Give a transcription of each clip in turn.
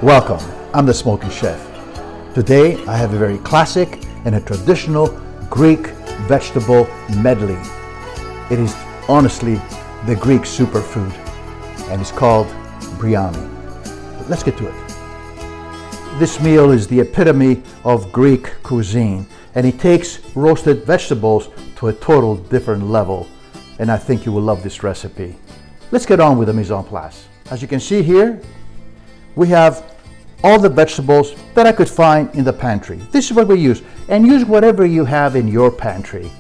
Welcome, I'm the Smoking Chef. Today I have a very classic and a traditional Greek vegetable medley. It is honestly the Greek superfood and it's called Briami. Let's get to it. This meal is the epitome of Greek cuisine and it takes roasted vegetables to a total different level, and I think you will love this recipe. Let's get on with the mise en place. As you can see here, we have all the vegetables that I could find in the pantry. This is what we use, and use whatever you have in your pantry.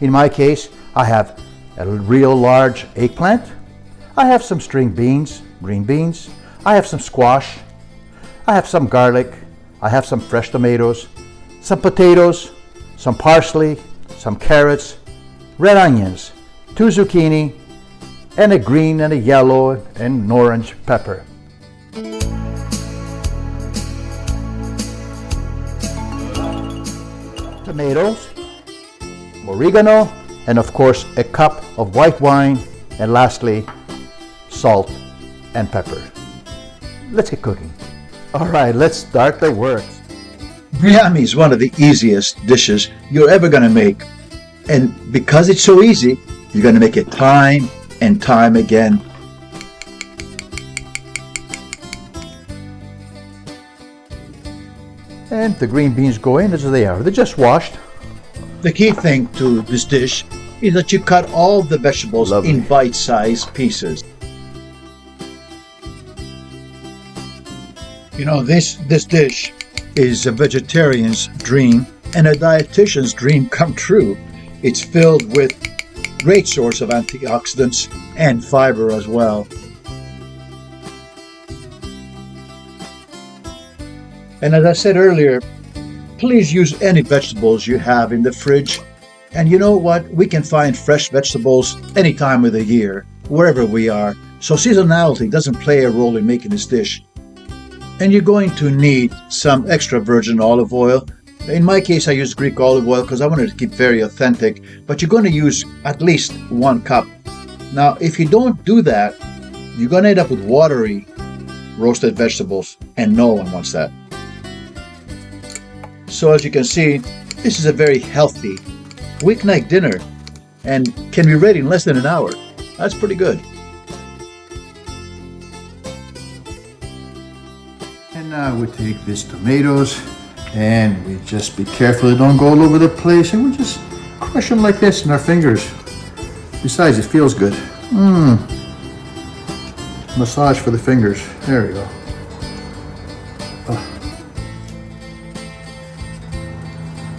In my case, I have a real large eggplant. I have some string beans, green beans. I have some squash. I have some garlic. I have some fresh tomatoes, some potatoes, some parsley, some carrots, red onions, 2 zucchini, and a green and a yellow and an orange pepper. Tomatoes, oregano, and of course a cup of white wine, and lastly salt and pepper. Let's get cooking. All right, let's start the work. Briami is one of the easiest dishes you're ever going to make, and because it's so easy, you're going to make it time and time again. And the green beans go in as they are. They're just washed. The key thing to this dish is that you cut all the vegetables in bite-sized pieces. You know, this dish is a vegetarian's dream and a dietitian's dream come true. It's filled with great source of antioxidants and fiber as well. And as I said earlier, please use any vegetables you have in the fridge. And you know what? We can find fresh vegetables any time of the year, wherever we are. So seasonality doesn't play a role in making this dish. And you're going to need some extra virgin olive oil. In my case, I use Greek olive oil because I wanted to keep very authentic, but you're going to use at least 1 cup. Now, if you don't do that, you're going to end up with watery roasted vegetables, and no one wants that. So as you can see, this is a very healthy weeknight dinner and can be ready in less than an hour. That's pretty good. And now we take these tomatoes and we just be careful they don't go all over the place, and we just crush them like this in our fingers. Besides, it feels good. Massage for the fingers. There we go.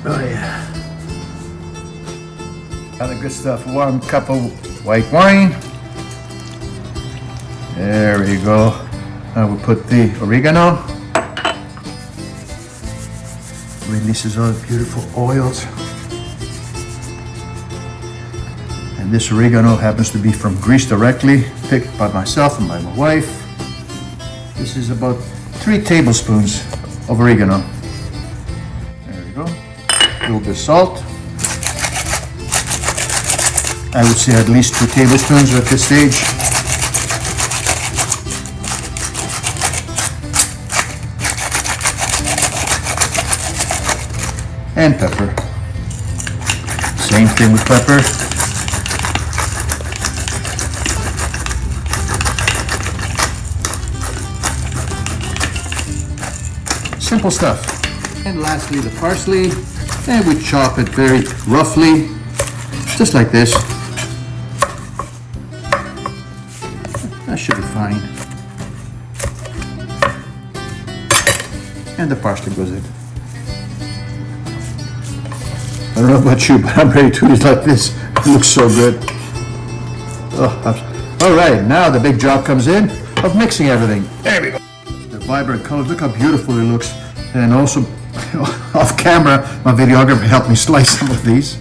Oh yeah. Other good stuff. 1 cup of white wine. There we go. Now we'll put the oregano. Releases all the beautiful oils. And this oregano happens to be from Greece directly, picked by myself and by my wife. This is about 3 tablespoons of oregano. There we go. A little bit of salt. I would say at least 2 tablespoons at this stage. And pepper. Same thing with pepper. Simple stuff. And lastly, the parsley. And we chop it very roughly, just like this. That should be fine. And the parsley goes in. I don't know about you, but I'm ready to eat like this. It looks so good. Oh, all right, now the big job comes in of mixing everything. There we go. The vibrant colors, look how beautiful it looks. And also, off camera, my videographer helped me slice some of these.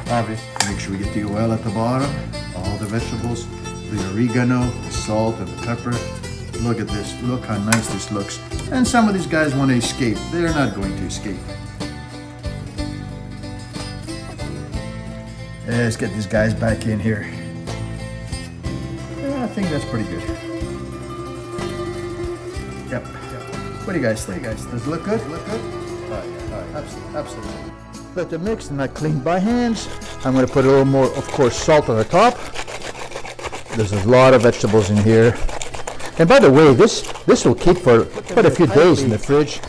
Obviously, make sure we get the oil at the bottom, all the vegetables, the oregano, the salt, and the pepper. Look at this. Look how nice this looks. And some of these guys want to escape. They're not going to escape. Let's get these guys back in here. Yeah, I think that's pretty good. Yep. What do you guys think? Does it look good? Look good? All right, absolutely. Let them mix and not clean by hands. I'm going to put a little more, of course, salt on the top. There's a lot of vegetables in here. And by the way, this will keep for quite a few days in the fridge.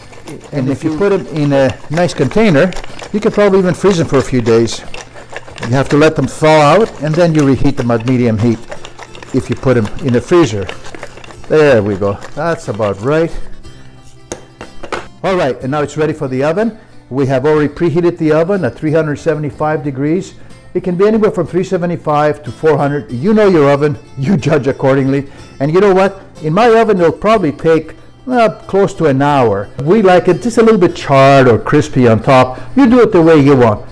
And if you put them in a nice container, you can probably even freeze them for a few days. You have to let them thaw out, and then you reheat them at medium heat if you put them in the freezer. There we go. That's about right. All right, and now it's ready for the oven. We have already preheated the oven at 375 degrees. It can be anywhere from 375 to 400. You know your oven, you judge accordingly. And you know what? In my oven, it'll probably take close to an hour. We like it just a little bit charred or crispy on top. You do it the way you want.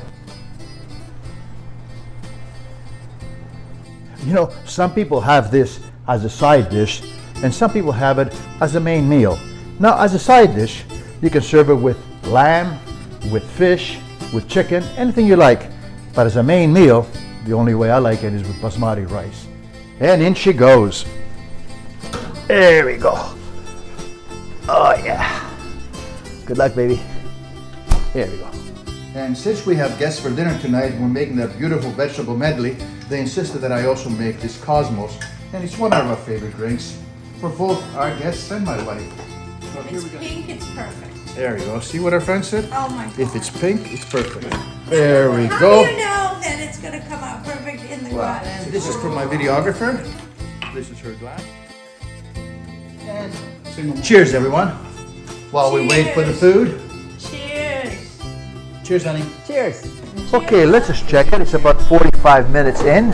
You know, some people have this as a side dish, and some people have it as a main meal. Now, as a side dish, you can serve it with lamb, with fish, with chicken, anything you like. But as a main meal, the only way I like it is with basmati rice. And in she goes. There we go. Oh yeah. Good luck, baby. There we go. And since we have guests for dinner tonight, and we're making that beautiful vegetable medley, they insisted that I also make this Cosmos. And it's one of our favorite drinks for both our guests and my wife. So here It's we go. pink, it's perfect. There we go. See what our friend said? Oh my God. If it's pink, it's perfect. There we How go. do you know that it's going to come out perfect in the glass? This is from my videographer. This is her glass. And cheers, everyone. While we wait for the food. Cheers. Cheers, honey. Cheers. Okay, let's just check it. It's about 45 minutes in.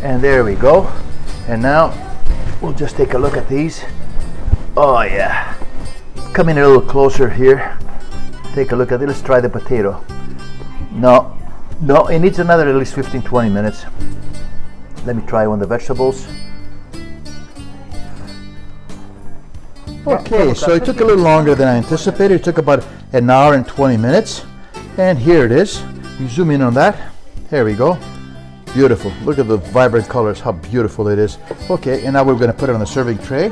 And there we go. And now we'll just take a look at these. Oh, yeah. Come in a little closer here. Take a look at it. Let's try the potato. No, it needs another at least 15-20 minutes. Let me try one of the vegetables. Okay, so it took a little longer than I anticipated. It took about an hour and 20 minutes. And here it is. You zoom in on that. There we go. Beautiful. Look at the vibrant colors, how beautiful it is. Okay, and now we're going to put it on the serving tray.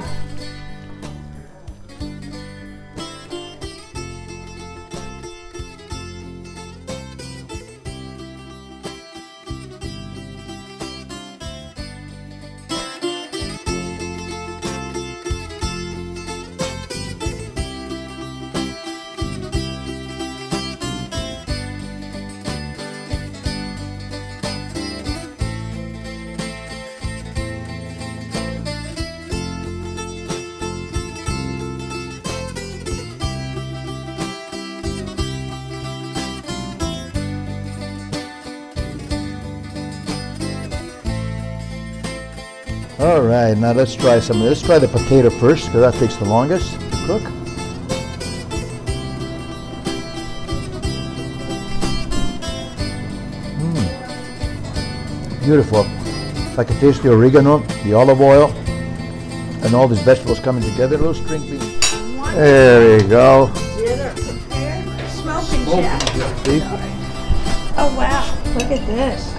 All right, now let's try some. Let's try the potato first, because that takes the longest to cook. Beautiful. I can taste the oregano, the olive oil, and all these vegetables coming together. A little string beans. There we go. Dinner prepared. Smoking chef. See? Oh wow, look at this.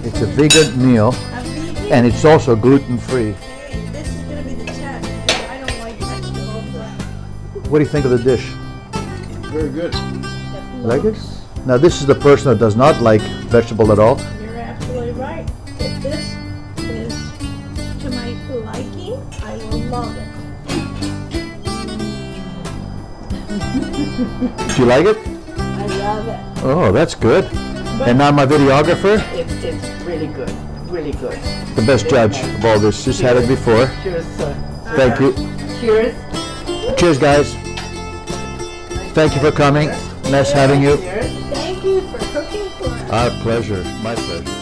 It's a vegan meal, A vegan. and it's also gluten-free. Hey, this is going to be the test because I don't like vegetables. What do you think of the dish? Very good. Like it? Now this is the person that does not like vegetable at all. You're absolutely right. If this is to my liking, I will love it. Do you like it? I love it. Oh, that's good. And now my videographer, It's really good. Really good. the best judge of all this. Just had it before. Cheers, sir. Thank you. Cheers. Cheers, guys. Thank you for coming. Nice having you. Cheers. Thank you for cooking for us. Our pleasure. My pleasure.